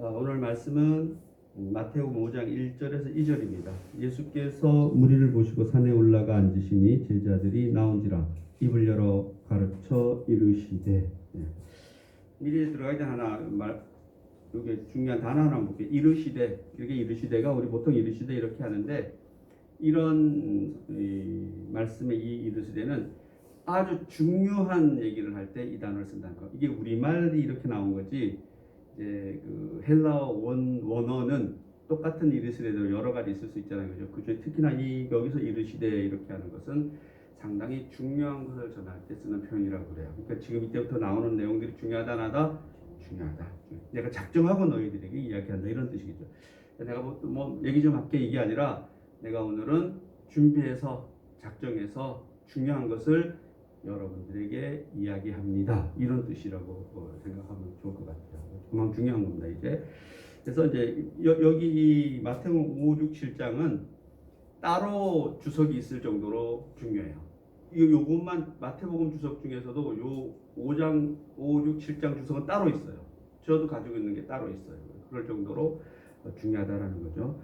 오늘 말씀은 마태복음 5장 1절에서 2절입니다. 예수께서 무리를 보시고 산에 올라가 앉으시니 제자들이 나온지라 입을 열어 가르쳐 이르시되. 미리 들어가기 전에 이게 중요한 단어 하나 볼게요. 이르시되. 이게 이르시되가 우리 보통 이르시되 이렇게 하는데, 이런 말씀의 이 이르시되는 아주 중요한 얘기를 할 때 이 단어를 쓴다는 거. 이게 우리말이 이렇게 나온 거지, 이제 그 헬라어 원어는 똑같은 이르시되도 여러 가지 있을 수 있잖아요, 그죠? 그중에 특히나 여기서 이르시되 이렇게 하는 것은 상당히 중요한 것을 전할 때 쓰는 표현이라고 그래요. 그러니까 지금 이때부터 나오는 내용들이 중요하다, 나다, 중요하다. 내가 작정하고 너희들에게 이야기한다, 이런 뜻이겠죠. 내가 뭐 얘기 좀 할게, 이게 아니라 내가 오늘은 준비해서 작정해서 중요한 것을 여러분들에게 이야기합니다, 이런 뜻이라고 생각하면 좋을 것 같아요. 그만큼 중요한 겁니다, 이제. 그래서 이제 여기 이 마태복음 5, 6, 7장은 따로 주석이 있을 정도로 중요해요. 요것만 마태복음 주석 중에서도 요 5장, 5, 6, 7장 주석은 따로 있어요. 저도 가지고 있는 게 따로 있어요. 그럴 정도로 중요하다라는 거죠.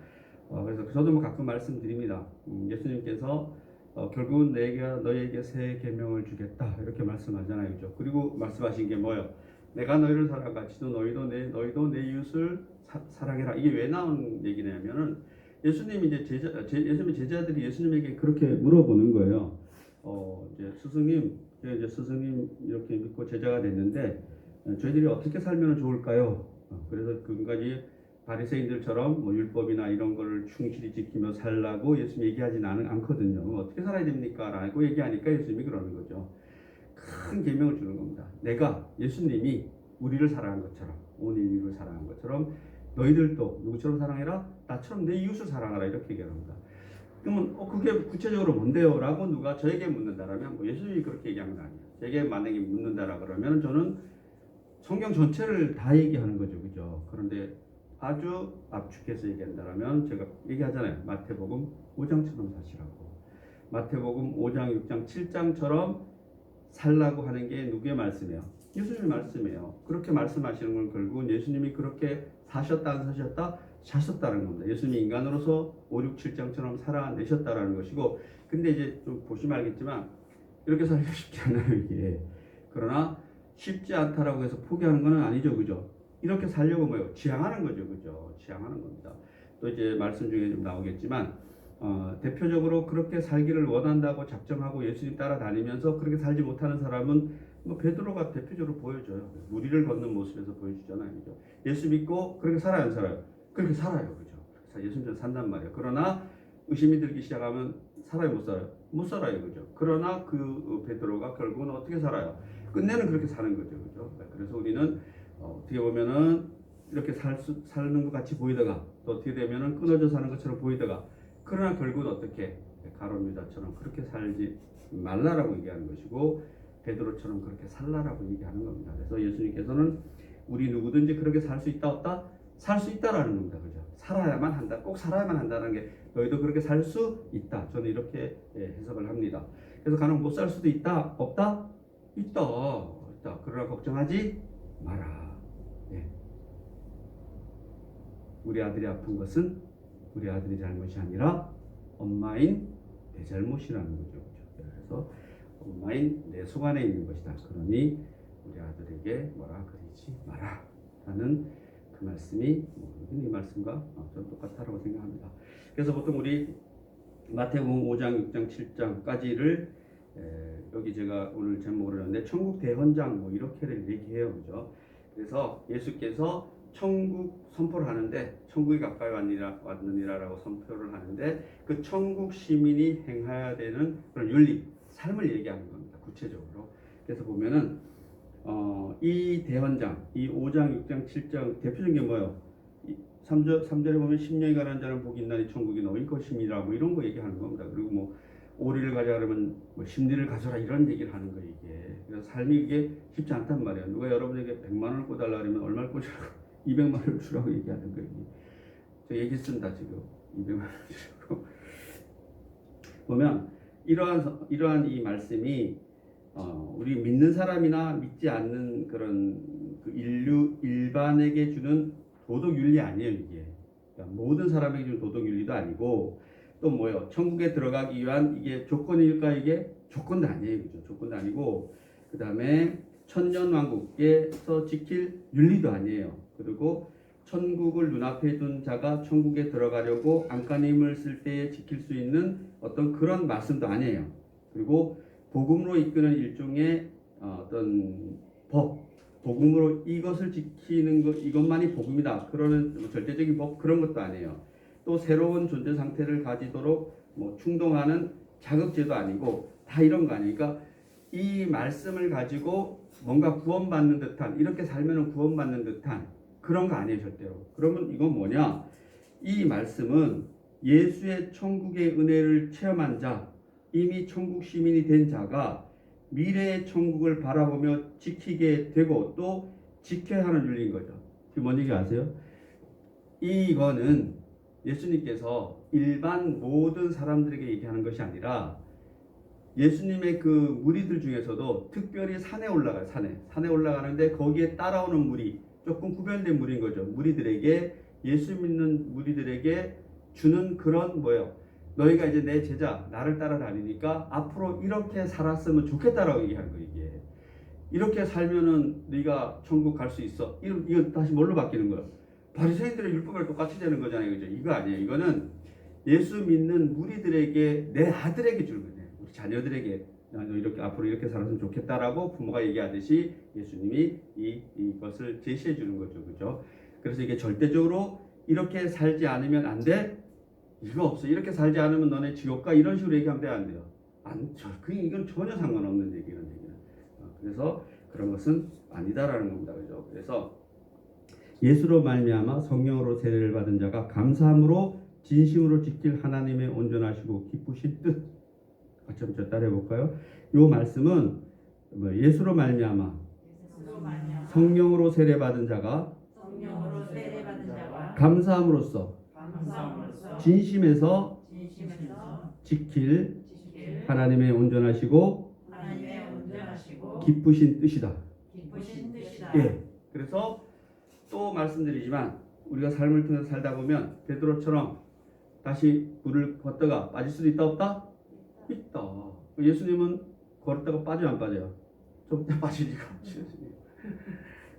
그래서 저도 뭐 가끔 말씀드립니다. 예수님께서 결국은 너희에게 새 계명을 주겠다, 이렇게 말씀하잖아요, 그죠? 그리고 말씀하신 게 뭐예요? 내가 너희를 사랑같이도 너희도 내 이웃을 사랑해라. 이게 왜 나온 얘기냐면은, 예수님이 예수님의 제자들이 예수님에게 그렇게 물어보는 거예요. 이제 스승님 이렇게 믿고 제자가 됐는데 저희들이 어떻게 살면 좋을까요? 그래서 그까지 바리새인들처럼 뭐 율법이나 이런 걸 충실히 지키며 살라고 예수님 얘기하지는 않거든요. 어떻게 살아야 됩니까? 라고 얘기하니까 예수님이 그러는 거죠. 큰 계명을 주는 겁니다. 예수님이 우리를 사랑한 것처럼, 온 인류를 사랑한 것처럼 너희들도 누구처럼 사랑해라? 나처럼 내 이웃을 사랑하라, 이렇게 얘기합니다. 그러면 그게 구체적으로 뭔데요? 라고 누가 저에게 묻는다라면, 뭐 예수님이 그렇게 얘기한 건 아니에요. 제게 만약에 묻는다라 그러면 저는 성경 전체를 다 얘기하는 거죠, 그죠? 그런데 아주 압축해서 얘기한다라면 제가 얘기하잖아요. 마태복음 5장처럼 사시라고. 마태복음 5장, 6장, 7장처럼 살라고 하는 게 누구의 말씀이에요? 예수님의 말씀이에요. 그렇게 말씀하시는 건 결국은 예수님이 그렇게 사셨다, 안 사셨다? 사셨다는 겁니다. 예수님이 인간으로서 5, 6, 7장처럼 살아내셨다라는 것이고, 근데 이제 좀 보시면 알겠지만 이렇게 살기가 쉽지 않아요, 이게. 그러나 쉽지 않다라고 해서 포기하는 건 아니죠, 그죠? 이렇게 살려고 뭐예요? 지향하는 거죠, 그죠? 지향하는 겁니다. 또 이제 말씀 중에 좀 나오겠지만, 대표적으로 그렇게 살기를 원한다고 작정하고 예수님 따라다니면서 그렇게 살지 못하는 사람은 뭐 베드로가 대표적으로 보여줘요. 무리를 걷는 모습에서 보여주잖아요, 그죠? 예수 믿고 그렇게 살아요, 안 살아요? 그렇게 살아요, 그죠? 예수님처럼 산단 말이에요. 그러나 의심이 들기 시작하면 살아요, 못 살아요? 못 살아요, 그죠? 그러나 그 베드로가 결국은 어떻게 살아요? 끝내는 그렇게 사는 거죠, 그죠? 그래서 우리는 어떻게 보면은 이렇게 사는 것 같이 보이다가, 또 어떻게 되면은 끊어져 사는 것처럼 보이다가, 그러나 결국은 어떻게 가룟 유다처럼 그렇게 살지 말라라고 얘기하는 것이고, 베드로처럼 그렇게 살라라고 얘기하는 겁니다. 그래서 예수님께서는 우리 누구든지 그렇게 살 수 있다, 없다? 살 수 있다라는 겁니다, 그죠? 살아야만 한다, 꼭 살아야만 한다는 게, 너희도 그렇게 살 수 있다, 저는 이렇게 해석을 합니다. 그래서 가령 못 살 수도 있다, 없다? 있다. 그러나 걱정하지 마라. 우리 아들이 아픈 것은 우리 아들의 잘못이 아니라 엄마인 내 잘못이라는 거죠. 그래서 엄마인 내 속 안에 있는 것이다. 그러니 우리 아들에게 뭐라 그러지 마라 라는 그 말씀이 이 말씀과 좀 똑같다고 생각합니다. 그래서 보통 우리 마태복음 5장, 6장, 7장까지를 여기 제가 오늘 제목을 했는데 천국 대헌장 뭐 이렇게를 얘기해요, 그죠? 그래서 예수께서 천국 선포를 하는데, 천국이 가까이 왔느니라라고 선포를 하는데, 그 천국 시민이 행해야 되는 그런 윤리, 삶을 얘기하는 겁니다, 구체적으로. 그래서 보면은 이 대헌장, 이 5장, 6장, 7장 대표적인 게 뭐예요? 3절에 보면 심령이 가난한 자는 복이 있나니 천국이 너희 것임이라, 뭐 이런 거 얘기하는 겁니다. 그리고 뭐 오리를 가자 그러면 뭐 심리를 가져라, 이런 얘기를 하는 거예요, 이게. 그래서 삶이 이게 쉽지 않단 말이에요. 누가 여러분에게 100만 원을 꿔달라 그러면 얼마를 꿔주라고 200만 원을 주라고 얘기하는 거예요. 저 얘기 쓴다, 지금. 200만 원을 주라고. 보면 이러한 이 말씀이 우리 믿는 사람이나 믿지 않는 그런 그 인류 일반에게 주는 도덕 윤리 아니에요 이게. 그러니까 모든 사람에게 주는 도덕 윤리도 아니고 또 뭐요? 천국에 들어가기 위한 이게 조건일까 이게 조건도 아니에요, 그죠? 조건도 아니고 그 다음에 천년왕국에서 지킬 윤리도 아니에요. 그리고 천국을 눈앞에 둔 자가 천국에 들어가려고 안간힘을 쓸 때에 지킬 수 있는 어떤 그런 말씀도 아니에요. 그리고 복음으로 이끄는 일종의 어떤 법, 복음으로 이것을 지키는 것 이것만이 복음이다. 그러는 절대적인 법 그런 것도 아니에요. 또 새로운 존재 상태를 가지도록 뭐 충동하는 자극제도 아니고 다 이런 거 아니니까 이 말씀을 가지고 뭔가 구원받는 듯한 이렇게 살면은 구원받는 듯한 그런 거 아니에요 절대로. 그러면 이건 뭐냐? 이 말씀은 예수의 천국의 은혜를 체험한 자, 이미 천국 시민이 된 자가 미래의 천국을 바라보며 지키게 되고 또 지켜야 하는 윤리인 거죠. 그게 뭔 얘기 아세요? 이거는 예수님께서 일반 모든 사람들에게 얘기하는 것이 아니라 예수님의 그 무리들 중에서도 특별히 산에 올라가요. 산에 올라가는데 거기에 따라오는 무리, 조금 구별된 무리인 거죠. 무리들에게, 예수 믿는 무리들에게 주는 그런 뭐예요? 너희가 이제 내 제자, 나를 따라다니니까 앞으로 이렇게 살았으면 좋겠다라고 얘기하는 거예요. 이게 이렇게 살면은 네가 천국 갈 수 있어. 이거 다시 뭘로 바뀌는 거예요? 바리새인들의 율법을 똑같이 되는 거잖아요, 그죠? 이거 아니에요. 이거는 예수 믿는 무리들에게, 내 아들에게 주는 거예요. 우리 자녀들에게 이렇게 앞으로 이렇게 살았으면 좋겠다라고 부모가 얘기하듯이 예수님이 이것을 제시해 주는 거죠, 그죠? 그래서 이게 절대적으로 이렇게 살지 않으면 안 돼. 이거 없어. 이렇게 살지 않으면 너네 지옥 가. 이런 식으로 얘기하면 안 돼요. 이건 전혀 상관없는 얘기, 이런 얘기는. 그래서 그런 것은 아니다라는 겁니다, 그죠? 그래서 예수로 말미암아 성령으로 세례를 받은 자가 감사함으로 진심으로 지킬 하나님의 온전하시고 기쁘신 뜻. 같이 한번 따라해 볼까요? 이 말씀은 예수로 말미암아 성령으로 세례 받은 자가 감사함으로써 진심에서 지킬 하나님의 온전하시고 기쁘신 뜻이다. 예. 그래서 또 말씀드리지만 우리가 삶을 통해서 살다 보면 베드로처럼 다시 물을 걷다가 빠질 수도 있다 없다? 있다. 예수님은 걸었다가 빠져 안 빠져요? 좀 빠질 리가 없죠.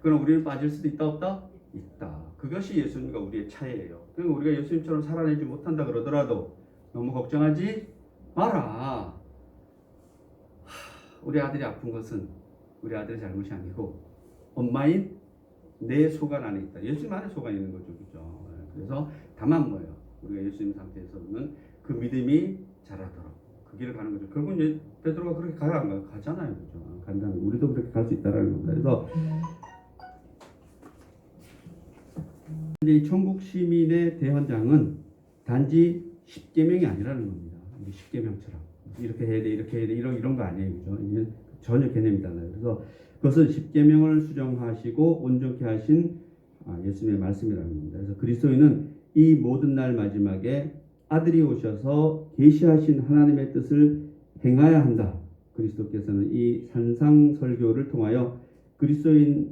그럼 우리는 빠질 수도 있다 없다? 있다. 그것이 예수님과 우리의 차이예요. 그러니까 우리가 예수님처럼 살아내지 못한다 그러더라도 너무 걱정하지 마라. 우리 아들이 아픈 것은 우리 아들의 잘못이 아니고 엄마인 내 속안 안에 있다. 예수님 안에 속안이 있는 거죠, 그죠? 그래서 다만 뭐예요? 우리가 예수님 상태에서는 그 믿음이 자라도록 그 길을 가는 거죠. 결국은 이제 베드로가 그렇게 가요, 안 가요? 가잖아요, 그죠? 간다면 우리도 그렇게 갈 수 있다라는 겁니다. 그래서 이 천국 시민의 대헌장은 단지 10계명이 아니라는 겁니다. 10계명처럼 이렇게 해야 돼, 이렇게 해야 돼, 이런 거 아니에요, 그죠? 이게 전혀 개념이 달라요. 그래서 그것은 10계명을 수정하시고 온전케 하신 예수님의 말씀이라는 겁니다. 그래서 그리스도인은 이 모든 날 마지막에 아들이 오셔서 계시하신 하나님의 뜻을 행해야 한다. 그리스도께서는 이 산상설교를 통하여 그리스도인의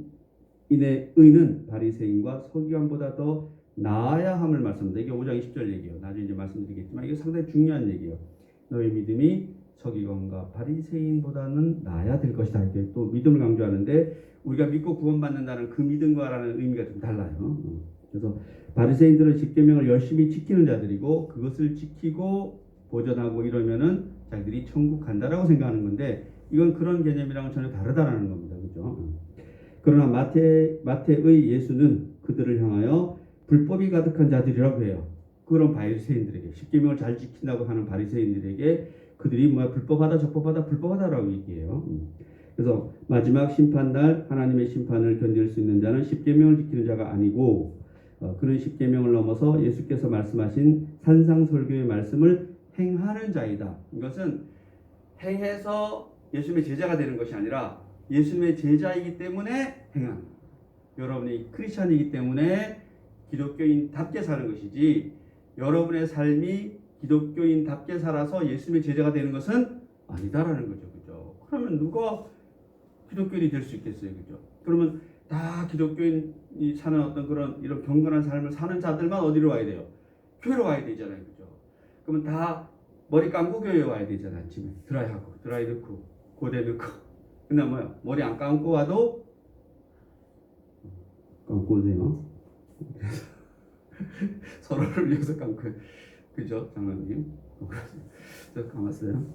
의는 바리새인과 서기관보다 더 나아야 함을 말씀합니다. 이게 5장 20절 얘기예요. 나중에 이제 말씀드리겠지만 이게 상당히 중요한 얘기예요. 너희 믿음이 서기관과 바리새인보다는 나아야 될 것이다. 이렇게 또 믿음을 강조하는데 우리가 믿고 구원받는다는 그 믿음과라는 의미가 좀 달라요. 그래서 바리새인들은 십계명을 열심히 지키는 자들이고 그것을 지키고 보전하고 이러면은 자기들이 천국 간다라고 생각하는 건데 이건 그런 개념이랑은 전혀 다르다라는 겁니다. 그죠? 그러나 마태의 예수는 그들을 향하여 불법이 가득한 자들이라고 해요. 그런 바리새인들에게 십계명을 잘 지킨다고 하는 바리새인들에게 그들이 불법하다 적법하다 불법하다라고 얘기해요. 그래서 마지막 심판날 하나님의 심판을 견딜 수 있는 자는 십계명을 지키는 자가 아니고 그는 십계명을 넘어서 예수께서 말씀하신 산상설교의 말씀을 행하는 자이다. 이것은 행해서 예수님의 제자가 되는 것이 아니라 예수님의 제자이기 때문에 행하는 거예요. 여러분이 크리스찬이기 때문에 기독교인답게 사는 것이지 여러분의 삶이 기독교인답게 살아서 예수님의 제자가 되는 것은 아니다라는 거죠. 그죠? 그러면 누가 기독교인이 될 수 있겠어요? 그죠? 그러면 다 기독교인이 사는 어떤 그런 이런 경건한 삶을 사는 자들만 어디로 와야 돼요? 교회로 와야 되잖아요, 그죠? 그러면 다 머리 감고 교회에 와야 되잖아요. 아침에 드라이 넣고 고데 넣고. 근데 뭐야? 머리 안 감고 와도 감고 오세요. 서로를 위해서 감고, 그죠, 장로님? 저 감았어요.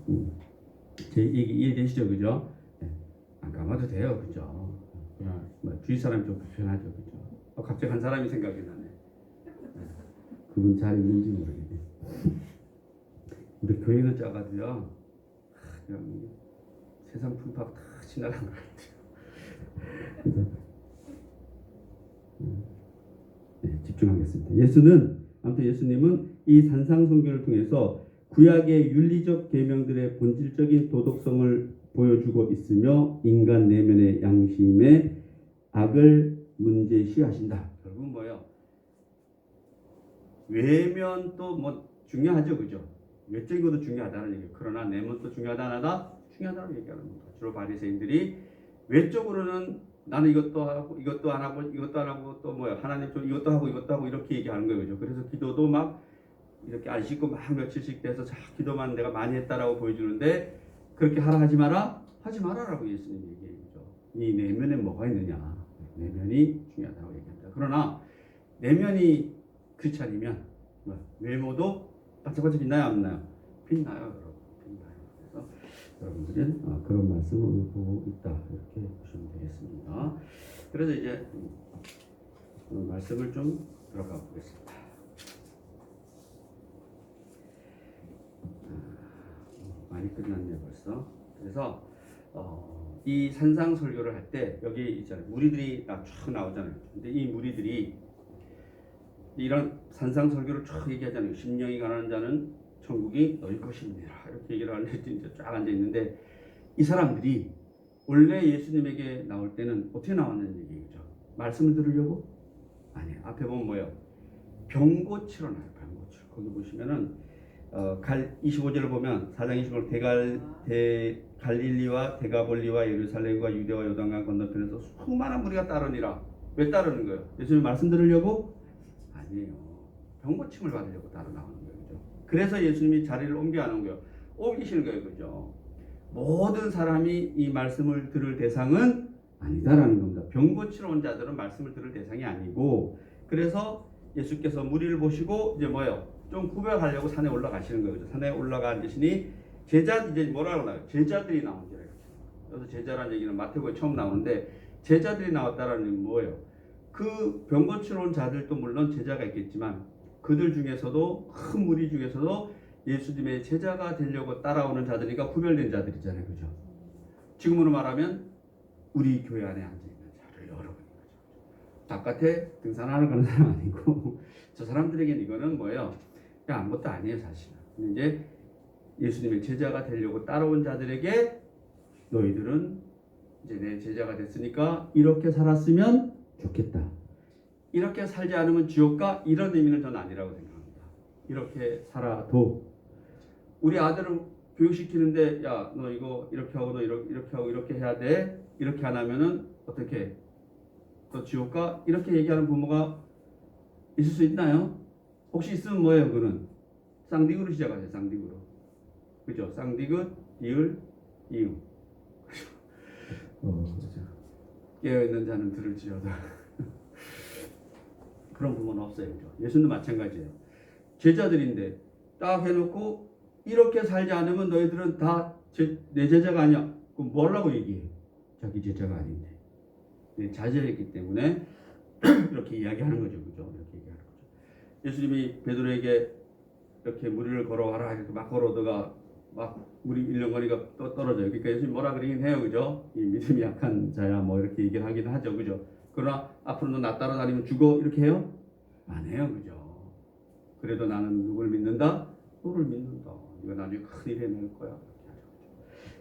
제 얘기 이해되시죠, 그죠? 네. 안 감아도 돼요, 그죠? 그냥 뭐 주위 사람이 좀 불편하죠, 그죠? 갑자기 한 사람이 생각이 나네. 네. 그분 잘 있는지 모르겠네. 우리 교회는 작아도요, 그냥 세상 풍파가 다 지나간 것 같아요. 그래서 네, 집중하겠습니다. 예수님은 이 산상 선교를 통해서 구약의 윤리적 계명들의 본질적인 도덕성을 보여주고 있으며 인간 내면의 양심의 악을 문제시하신다. 결국은 뭐예요? 외면도 뭐 중요하죠, 그죠? 외적인 것도 중요하다는 얘기예요. 그러나 내면도 중요하다, 중요하다고 얘기하는 겁니다. 주로 바리새인들이 외적으로는 나는 이것도 하고 이것도 안 하고 또 뭐야, 하나님 좀 이것도 하고 이렇게 얘기하는 거예요, 그죠? 그래서 기도도 막 이렇게 안 씻고 막 며칠씩 돼서 자 기도만 내가 많이 했다라고 보여주는데, 그렇게 하라 하지 마라라고 예수님이 얘기해요, 그죠? 이 내면에 뭐가 있느냐, 내면이 중요하다고 얘기합니다. 그러나 내면이 귀찮으면 외모도 반짝반짝 빛나요, 안 빛나요? 빛나요, 여러분. 빛나요. 그래서 여러분들은 그런 말씀을 오늘 보고 있다, 이렇게 보시면 되겠습니다. 그래서 이제 말씀을 좀 들어가 보겠습니다. 많이 끝났네 벌써. 그래서 이 산상 설교를 할 때 여기 있잖아요, 무리들이 쭉 나오잖아요. 근데 이 무리들이 이런 산상 설교를 쭉 얘기하잖아요. 심령이 가난한 자는 천국이 너희 것입니다, 이렇게 얘기를 하는데 이제 쫙 앉아 있는데, 이 사람들이 원래 예수님에게 나올 때는 어떻게 나왔는 얘기죠? 말씀을 들으려고? 아니에요. 앞에 보면 뭐예요? 병 고치러 나요. 병 고치러. 거기 보시면은 25절을 보면 4장 25절 갈릴리와 데가볼리와 예루살렘과 유대와 요단강 건너편에서 수많은 무리가 따르니라. 왜 따르는 거예요? 예수님 말씀 들으려고? 아니에요. 병 고침을 받으려고 따라 나오는 거예요, 그죠? 그래서 예수님이 자리를 옮겨 안 옮겨요. 옮기시는 거예요, 그죠? 모든 사람이 이 말씀을 들을 대상은 아니다라는 겁니다. 병 고치러 온 자들은 말씀을 들을 대상이 아니고, 그래서 예수께서 무리를 보시고 이제 뭐예요? 좀 구별하려고 산에 올라가시는 거예요. 산에 올라가 앉으시니 이제 뭐라고 나와요? 제자들이 나온다. 그래서 제자라는 얘기는 마태복음에 처음 나오는데, 제자들이 나왔다라는 얘기는 뭐예요? 그 병 고치러 온 자들도 물론 제자가 있겠지만 그들 중에서도, 큰 무리 중에서도 예수님의 제자가 되려고 따라오는 자들이니까 구별된 자들이잖아요, 그죠? 지금으로 말하면 우리 교회 안에 앉아 있는 자들 여러분인 거죠. 바깥에 등산하러 가는 사람 아니고 저 사람들에게는 이거는 뭐예요? 그냥 아무것도 아니에요, 사실은. 근데 이제 예수님의 제자가 되려고 따라온 자들에게 너희들은 이제 내 제자가 됐으니까 이렇게 살았으면 좋겠다, 이렇게 살지 않으면 지옥가, 이런 의미는 저는 아니라고 생각합니다. 이렇게 살아도 우리 아들을 교육시키는데 야 너 이거 이렇게 하고 너 이렇게 하고 이렇게 해야 돼, 이렇게 안 하면은 어떻게 너 지옥가, 이렇게 얘기하는 부모가 있을 수 있나요? 혹시 있으면 뭐예요? 그는 쌍디그로 시작하세요. 쌍디그로, 그죠? 쌍디그 디을 이응. 깨어있는 자는 들을지어다. 그런 부모는 없어요, 그죠? 예수님도 마찬가지예요. 제자들인데 딱 해놓고 이렇게 살지 않으면 너희들은 다 내 제자가 아니야. 그럼 뭐라고 얘기해? 자기 제자가 아닌데. 자제했기 때문에 이렇게 이야기하는 거죠, 그죠? 이렇게 얘기하는 거죠. 예수님이 베드로에게 이렇게 무리를 걸어와라, 이렇게 막 걸어오다가 막 무리 일렁거리가 또 떨어져요. 그러니까 예수님 뭐라 그러긴 해요, 그죠? 이 믿음이 약한 자야, 뭐 이렇게 얘기를 하긴 하죠, 그죠? 그러나 앞으로 너 나 따라다니면 죽어, 이렇게 해요? 안 해요, 그죠? 그래도 나는 누굴 믿는다? 너를 믿는다. 이거 나중에 큰일 해낼 거야.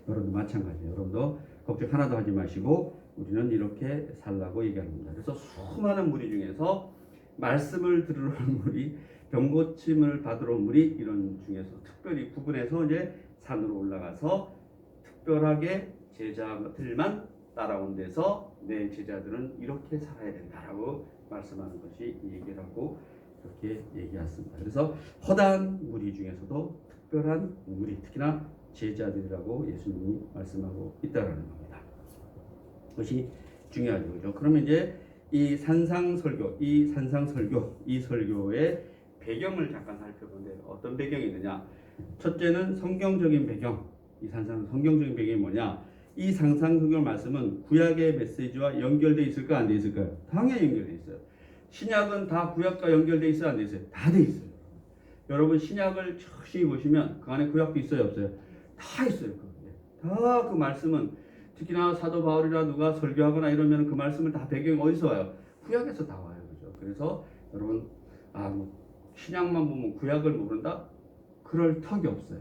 여러분도 마찬가지예요. 여러분도 걱정 하나도 하지 마시고 우리는 이렇게 살라고 얘기합니다. 그래서 수많은 무리 중에서 말씀을 들으러 온 무리, 병고침을 받으러 온 무리, 이런 중에서 특별히 구분해서 이제 산으로 올라가서 특별하게 제자들만 따라온 데서 내 제자들은 이렇게 살아야 된다라고 말씀하는 것이 이 얘기라고 그렇게 얘기했습니다. 그래서 허다한 무리 중에서도 특별한 무리, 특히나 제자들이라고 예수님이 말씀하고 있다라는 겁니다. 그것이 중요하죠. 그죠? 그러면 이제 이 산상설교, 이 설교의 배경을 잠깐 살펴보는데 어떤 배경이 있느냐? 첫째는 성경적인 배경. 이 성경적인 배경이 뭐냐? 이 상상설교 말씀은 구약의 메시지와 연결돼 있을까 안 돼 있을까요? 당연히 연결돼 있어요. 신약은 다 구약과 연결돼 있어요, 안 돼 있어요? 다 돼 있어요. 여러분 신약을 천천히 보시면 그 안에 구약도 있어요, 없어요? 다 있어요. 다 그 말씀은 특히나 사도 바울이나 누가 설교하거나 이러면 그 말씀을 다 배경이 어디서 와요? 구약에서 다 와요, 그죠? 그래서 여러분 신약만 보면 구약을 모른다? 그럴 턱이 없어요.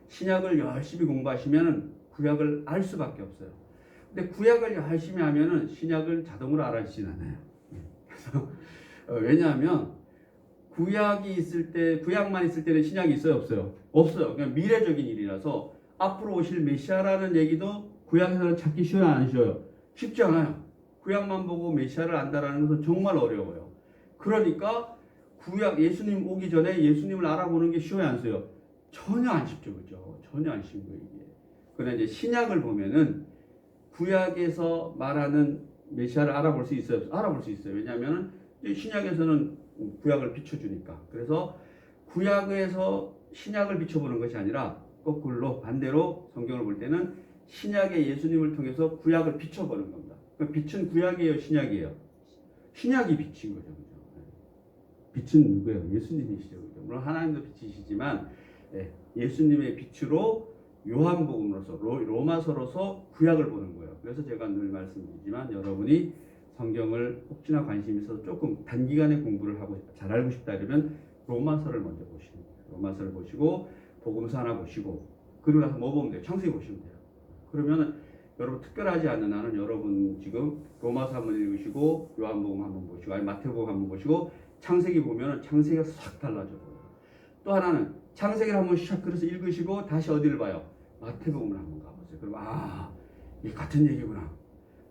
신약을 열심히 공부하시면 구약을 알 수밖에 없어요. 근데 구약을 열심히 하면은 신약을 자동으로 알아지진 않아요. 그래서 왜냐하면 구약만 있을 때는 신약이 있어요, 없어요? 없어요. 그냥 미래적인 일이라서 앞으로 오실 메시아라는 얘기도 구약에서는 찾기 쉬워요, 안 쉬워요? 쉽지 않아요. 구약만 보고 메시아를 안다라는 것은 정말 어려워요. 그러니까 구약 예수님 오기 전에 예수님을 알아보는 게 쉬워요, 안 쉬워요? 전혀 안 쉽죠, 그죠? 전혀 안 쉬운 거예요, 이게. 그러나 이제 신약을 보면은 구약에서 말하는 메시아를 알아볼 수 있어요, 알아볼 수 있어요. 왜냐하면 신약에서는 구약을 비춰주니까. 그래서 구약에서 신약을 비춰보는 것이 아니라 거꾸로 반대로 성경을 볼 때는 신약의 예수님을 통해서 구약을 비춰보는 겁니다. 빛은 구약이에요, 신약이에요? 신약이 빛인 거죠. 빛은 누구예요? 예수님이시죠. 물론 하나님도 빛이시지만 예수님의 빛으로 요한복음으로서 로마서로서 구약을 보는 거예요. 그래서 제가 늘 말씀드리지만 여러분이 성경을 혹시나 관심이 있어서 조금 단기간에 공부를 하고 잘 알고 싶다 이러면 로마서를 먼저 보시는 거예요. 로마서를 보시고 복음서 하나 보시고 그러고 나서 뭐 보면 돼요? 창세기 보시면 돼요. 그러면 여러분 특별하지 않는 한은 여러분 지금 로마서 한번 읽으시고 요한복음 한번 보시고 아니 마태복음 한번 보시고 창세기 보면은 창세기가 싹 달라져 보여요. 또 하나는 창세기를 한번 시작해서 읽으시고 다시 어디를 봐요? 마태복음을 한번 가보세요. 그럼 이게 같은 얘기구나.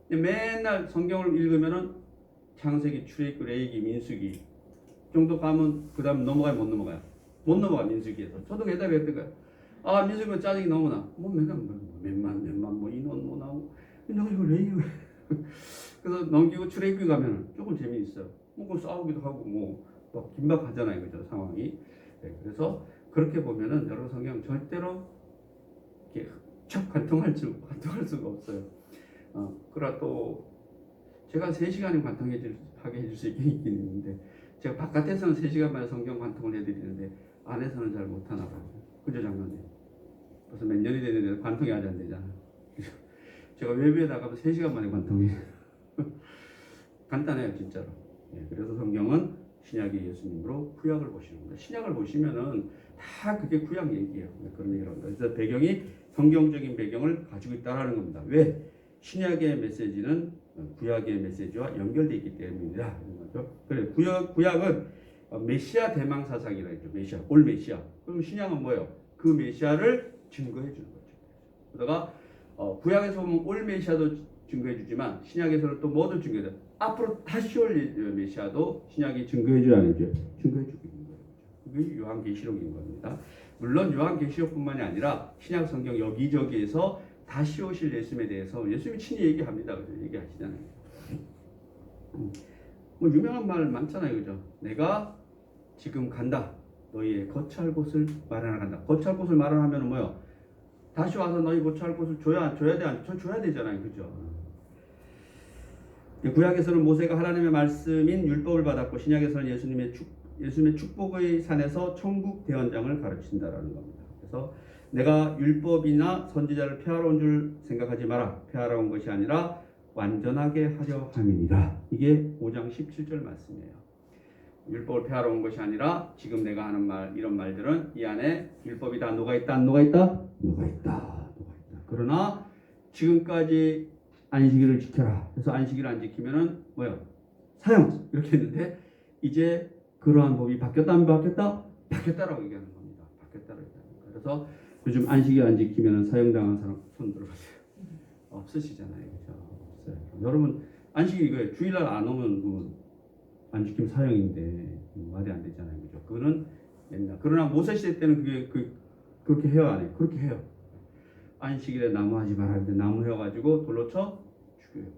근데 맨날 성경을 읽으면은 창세기, 출애굽기, 레위기, 민수기 정도 가면 그 다음 넘어가요, 못 넘어가요? 못 넘어가 민수기에서. 저도 옛날에 했던 거예요. 민수기가 짜증이 너무 나. 몇만 인원 나오고 내가 이걸 왜 이거 그래서 넘기고 출애굽기 가면은 조금 재미있어요. 뭐 싸우기도 하고 막 긴박하잖아요, 그죠 상황이. 그래서 그렇게 보면은 여러분 성경 절대로 이렇게 척 관통할 수가 없어요. 그러나 또 제가 3시간에 관통하게 해줄 수 있긴 있는데 제가 바깥에서는 3시간 만에 성경 관통을 해드리는데 안에서는 잘 못하나 봐요. 그죠 장로님? 벌써 몇 년이 됐는데 관통이 아직 안 되잖아요. 제가 외부에 나가면 3시간 만에 관통해요. 간단해요 진짜로. 그래서 성경은 신약의 예수님으로 구약을 보시는 겁니다. 신약을 보시면은 다 그게 구약 얘기예요. 그런 얘기를 합니다. 그래서 배경이 성경적인 배경을 가지고 있다라는 겁니다. 왜? 신약의 메시지는 구약의 메시지와 연결되어 있기 때문이다. 그래 구약은 메시아 대망 사상이라 했죠. 메시아, 올 메시아. 그럼 신약은 뭐예요? 그 메시아를 증거해 주는 거죠. 그러다가 구약에서 보면 올 메시아도 증거해 주지만 신약에서는 또 뭐도 증거해 줘. 앞으로 다시 올 메시아도 신약이 증거해 줘야 하는지 증거해 주고 있는 거예요. 그게 요한계시록인 겁니다. 물론 요한계시록뿐만이 아니라 신약 성경 여기저기에서 다시 오실 예수님에 대해서 예수님이 친히 얘기합니다. 그죠? 얘기하시잖아요. 뭐 유명한 말 많잖아요, 그죠? 내가 지금 간다. 너희의 거처할 곳을 마련하러 간다. 거처할 곳을 마련하면 뭐요? 다시 와서 너희 거처할 곳을 줘야 돼, 줘야 되잖아요, 그죠? 구약에서는 모세가 하나님의 말씀인 율법을 받았고 신약에서는 예수님의 축복의 산에서 천국 대원장을 가르친다라는 겁니다. 그래서 내가 율법이나 선지자를 폐하러 온 줄 생각하지 마라. 폐하러 온 것이 아니라 완전하게 하려 함이니라. 이게 5장 17절 말씀이에요. 율법을 폐하러 온 것이 아니라 지금 내가 하는 이런 말들은 이 안에 율법이 다 녹아있다, 안 녹아있다? 녹아있다. 그러나 지금까지 안식일을 지켜라. 그래서 안식일을 안 지키면은 뭐요? 사형 이렇게 했는데 이제 그러한 법이 바뀌었다, 안 바뀌었다? 바뀌었다라고 얘기하는 겁니다. 바뀌었다라고 얘기하는 거예요. 그래서 요즘 안식일 안 지키면은 사형당한 사람 손 들어보세요. 없으시잖아요, 그죠? 없어요. 여러분 안식일 이거예요. 주일날 안 오면 안 지키면 사형인데 말이 안 되잖아요, 그죠? 그거는 옛날. 그러나 모세 시대 때는 그렇게 해요, 안 해요? 그렇게 해요. 안식일에 나무 하지 말았는데 나무 해가지고 돌로 쳐 죽여요,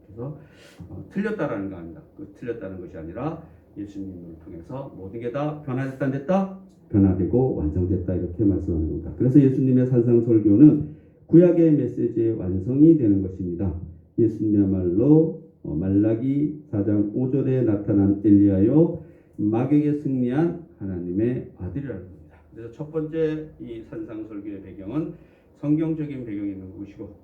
그죠? 그래서 틀렸다라는 거 아닙니다. 그 틀렸다는 것이 아니라 예수님을 통해서 모든 게 다 변화됐다 안 됐다? 변화되고 완성됐다 이렇게 말씀하는 겁니다. 그래서 예수님의 산상설교는 구약의 메시지의 완성이 되는 것입니다. 예수님이야말로 말라기 4장 5절에 나타난 엘리야요 마귀에게 승리한 하나님의 아들이라는 겁니다. 그래서 첫 번째 이 산상설교의 배경은 성경적인 배경이 있는 것이고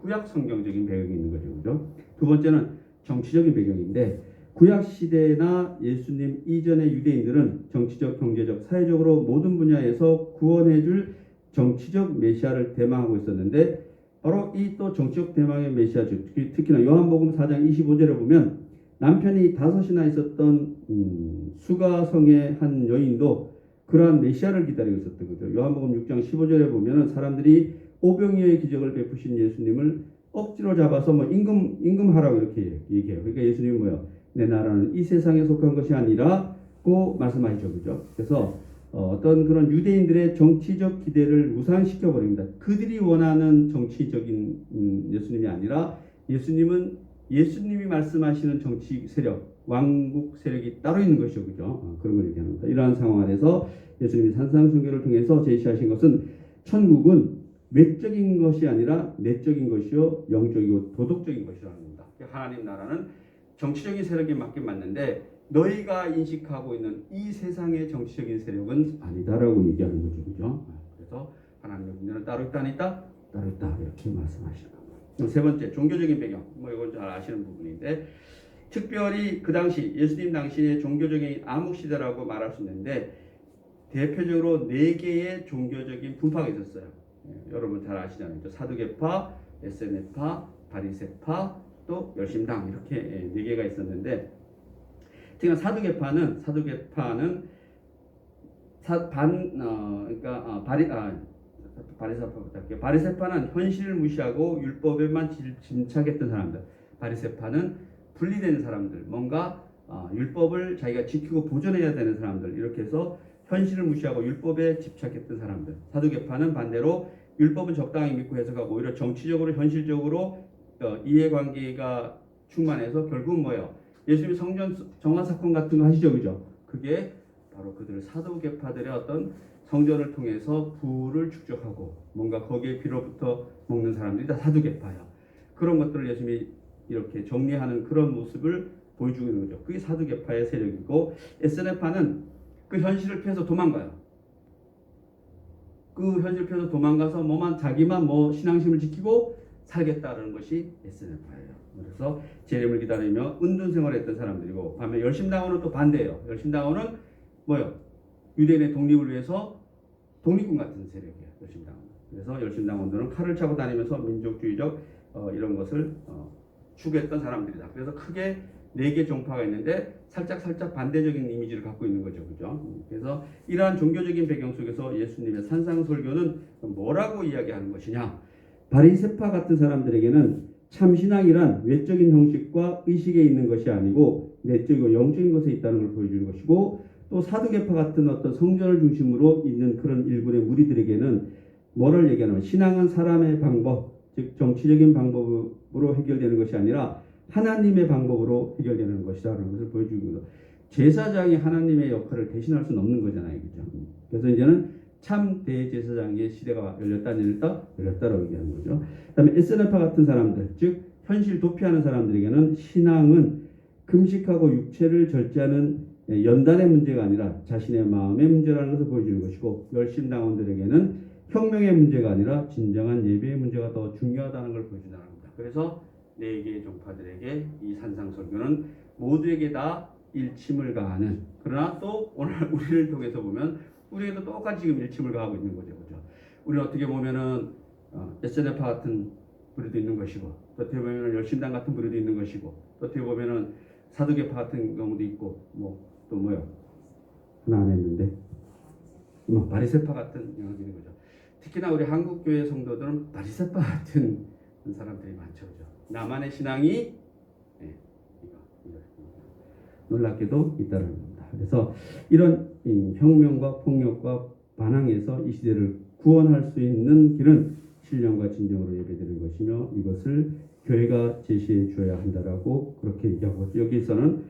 구약 성경적인 배경이 있는 거죠. 그죠? 두 번째는 정치적인 배경인데 구약 시대나 예수님 이전의 유대인들은 정치적, 경제적, 사회적으로 모든 분야에서 구원해줄 정치적 메시아를 대망하고 있었는데 바로 이 또 정치적 대망의 메시아 특히나 요한복음 4장 25절에 보면 남편이 5이나 있었던 수가성의 한 여인도 그러한 메시아를 기다리고 있었던 거죠. 요한복음 6장 15절에 보면 사람들이 오병이어의 기적을 베푸신 예수님을 억지로 잡아서 뭐 임금하라고 이렇게 얘기해요. 그러니까 예수님은 뭐요? 내 나라는 이 세상에 속한 것이 아니라고 말씀하시죠. 그죠? 그래서 어떤 그런 유대인들의 정치적 기대를 무산시켜 버립니다. 그들이 원하는 정치적인 예수님이 아니라 예수님이 말씀하시는 정치 세력, 왕국 세력이 따로 있는 것이죠. 그죠? 그런 걸 얘기합니다. 이러한 상황 안에서 예수님이 산상선교를 통해서 제시하신 것은 천국은 외적인 것이 아니라 내적인 것이요 영적이고 도덕적인 것이라는 겁니다. 하나님 나라는 정치적인 세력이 맞긴 맞는데 너희가 인식하고 있는 이 세상의 정치적인 세력은 아니다라고 얘기하는 거죠. 그죠? 그래서 하나님의 군대는 따로 있다 안 있다? 따로 있다 이렇게 말씀하시는 겁니다. 세 번째 종교적인 배경 이건 잘 아시는 부분인데 특별히 그 당시 예수님 당시의 종교적인 암흑시대라고 말할 수 있는데 대표적으로 4개의 종교적인 분파가 있었어요. 여러분 잘 아시잖아요. 사두개파, 에세네파, 바리새파, 또 열심당 이렇게 4개가 있었는데 특히 사두개파는 바리새파는 현실을 무시하고 율법에만 집착했던 사람들. 바리새파는 분리된 사람들. 뭔가 율법을 자기가 지키고 보존해야 되는 사람들. 이렇게 해서 현실을 무시하고 율법에 집착했던 사람들. 사두개파는 반대로 율법은 적당히 믿고 해석하고 오히려 정치적으로 현실적으로 이해관계가 충만해서 결국은 뭐예요? 예수님이 성전 정화 사건 같은 거 하시죠, 그죠? 그게 바로 그들 사두개파들의 어떤 성전을 통해서 부를 축적하고 뭔가 거기에 비로부터 먹는 사람들이 다 사두개파야. 그런 것들을 예수님이 이렇게 정리하는 그런 모습을 보여주고 있는 거죠. 그게 사두개파의 세력이고 에스네파는 그 현실을 피해서 도망가요. 그 현실을 피해서 도망가서 자기만 신앙심을 지키고 살겠다는 것이 에스네파예요. 그래서 재림을 기다리며 은둔 생활을 했던 사람들이고 반면 열심당원은 또 반대예요. 열심당원은 뭐요? 유대인의 독립을 위해서 독립군 같은 세력이에요. 열심당원. 그래서 열심당원들은 칼을 차고 다니면서 민족주의적 이런 것을 추구했던 사람들이다. 그래서 크게 4개 종파가 있는데 살짝 반대적인 이미지를 갖고 있는 거죠. 그죠? 그래서 이러한 종교적인 배경 속에서 예수님의 산상설교는 뭐라고 이야기하는 것이냐? 바리새파 같은 사람들에게는 참신앙이란 외적인 형식과 의식에 있는 것이 아니고 내적이고 영적인 것에 있다는 걸 보여주는 것이고 또 사두개파 같은 어떤 성전을 중심으로 있는 그런 일군의 무리들에게는 뭐를 얘기하냐면 신앙은 사람의 방법, 즉 정치적인 방법으로 해결되는 것이 아니라 하나님의 방법으로 해결되는 것이라는 것을 보여주고 제사장이 하나님의 역할을 대신할 수는 없는 거잖아요. 그죠? 그래서 이제는 참 대제사장의 시대가 열렸다라고 얘기하는 거죠. 그 다음에 에스네파 같은 사람들, 즉 현실 도피하는 사람들에게는 신앙은 금식하고 육체를 절제하는 연단의 문제가 아니라 자신의 마음의 문제라는 것을 보여주는 것이고 열심당원들에게는 혁명의 문제가 아니라 진정한 예배의 문제가 더 중요하다는 걸 보여준다는 겁니다. 그래서 4개의 종파들에게 이 산상설교는 모두에게 다 일침을 가하는 그러나 또 오늘 우리를 통해서 보면 우리에도 똑같이 지금 일침을 가하고 있는 거죠. 그죠? 우리는 어떻게 보면은 에스네파 같은 부류도 있는 것이고 또 어떻게 보면은 열심당 같은 부류도 있는 것이고 또 어떻게 보면은 사두개파 같은 경우도 있고 또 뭐요? 하나 안 했는데 바리새파 같은 영역이 있는 거죠. 특히나 우리 한국교회 성도들은 바리새파 같은 사람들이 많죠, 그죠? 나만의 신앙이 예, 이거 놀랍게도 있다는 겁니다. 그래서 이런 혁명과 폭력과 반항에서 이 시대를 구원할 수 있는 길은 신령과 진정으로 예배되는 것이며 이것을 교회가 제시해 주어야 한다라고 그렇게 얘기하고 여기서는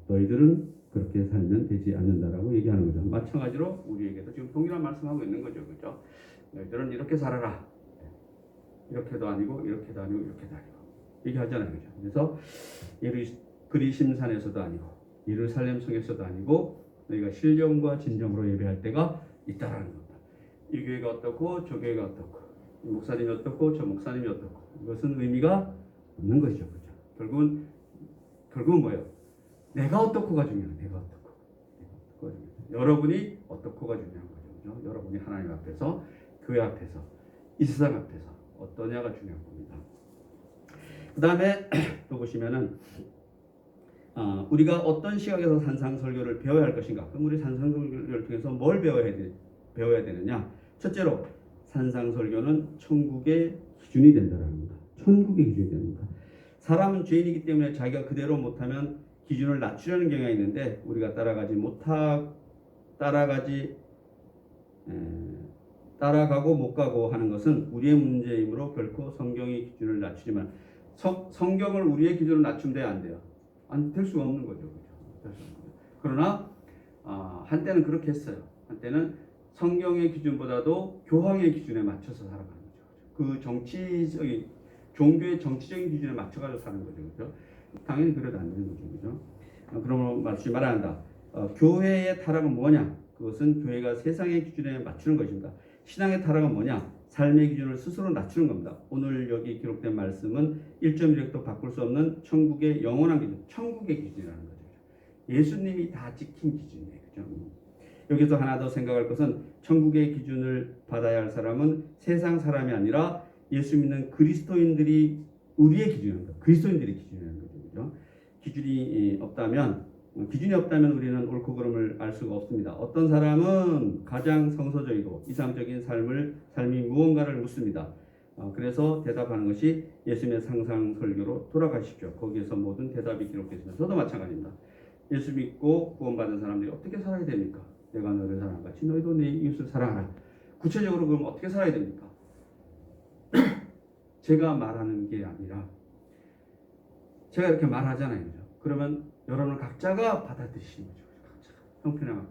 너희들은 그렇게 살면 되지 않는다라고 얘기하는 거죠. 마찬가지로 우리에게도 지금 동일한 말씀하고 있는 거죠, 그죠? 너희들은 이렇게 살아라. 이렇게도 아니고 이렇게도 아니고 이렇게도 아니고 얘기하잖아요, 그죠? 그래서 그리심산에서도 아니고 예루살렘 성에서도 아니고 너희가 신령과 진정으로 예배할 때가 있다라는 겁니다. 이 교회가 어떻고 저 교회가 어떻고 이 목사님이 어떻고 저 목사님이 어떻고 이것은 의미가 없는 것이죠, 그죠? 결국은 뭐예요? 내가 어떻고가 중요해요. 내가 어떻고 여러분이 어떻고가 중요한 거죠, 그죠? 여러분이 하나님 앞에서 교회 앞에서 이 세상 앞에서 어떠냐가 중요한 겁니다. 그 다음에 또 보시면은 우리가 어떤 시각에서 산상설교를 배워야 할 것인가? 그럼 우리 산상설교를 통해서 뭘 배워야 되느냐? 첫째로 산상설교는 천국의 기준이 된다는 겁니다. 천국의 기준이 됩니다. 사람은 죄인이기 때문에 자기가 그대로 못하면 기준을 낮추려는 경향이 있는데 우리가 따라가고 못 가고 하는 것은 우리의 문제이므로 결코 성경의 기준을 낮추지만 성경을 우리의 기준으로 낮추면 돼야 안 돼요. 안 될 수가 없는 거죠. 그러나 한때는 그렇게 했어요. 한때는 성경의 기준보다도 교황의 기준에 맞춰서 살아가는 거죠. 그 종교의 정치적인 기준에 맞춰가지고 사는 거죠. 그렇죠? 당연히 그래도 안 되는 거죠. 그렇죠? 그러므로 맞추지 말아야 한다. 교회의 타락은 뭐냐? 그것은 교회가 세상의 기준에 맞추는 것입니다. 신앙의 타락은 뭐냐? 삶의 기준을 스스로 낮추는 겁니다. 오늘 여기 기록된 말씀은 1.1획도 바꿀 수 없는 천국의 영원한 기준, 천국의 기준이라는 거죠. 예수님이 다 지킨 기준이에요. 그죠? 여기서 하나 더 생각할 것은 천국의 기준을 받아야 할 사람은 세상 사람이 아니라 예수 믿는 그리스도인들이 우리의 기준입니다. 그리스도인들의 기준이라는 거죠. 그죠? 기준이 없다면 우리는 옳고 그름을 알 수가 없습니다. 어떤 사람은 가장 성서적이고 이상적인 삶이 무언가를 묻습니다. 그래서 대답하는 것이 예수님의 상상설교로 돌아가십시오. 거기에서 모든 대답이 기록되어 있습니다. 저도 마찬가지입니다. 예수 믿고 구원받은 사람들이 어떻게 살아야 됩니까? 내가 너를 사랑한 같이 너희도 네 이웃을 사랑하라. 구체적으로 그럼 어떻게 살아야 됩니까? 제가 말하는 게 아니라 제가 이렇게 말하잖아요. 그죠? 그러면 여러분 각자가 받아들이시는 거죠. 각자가 형편에 맞게.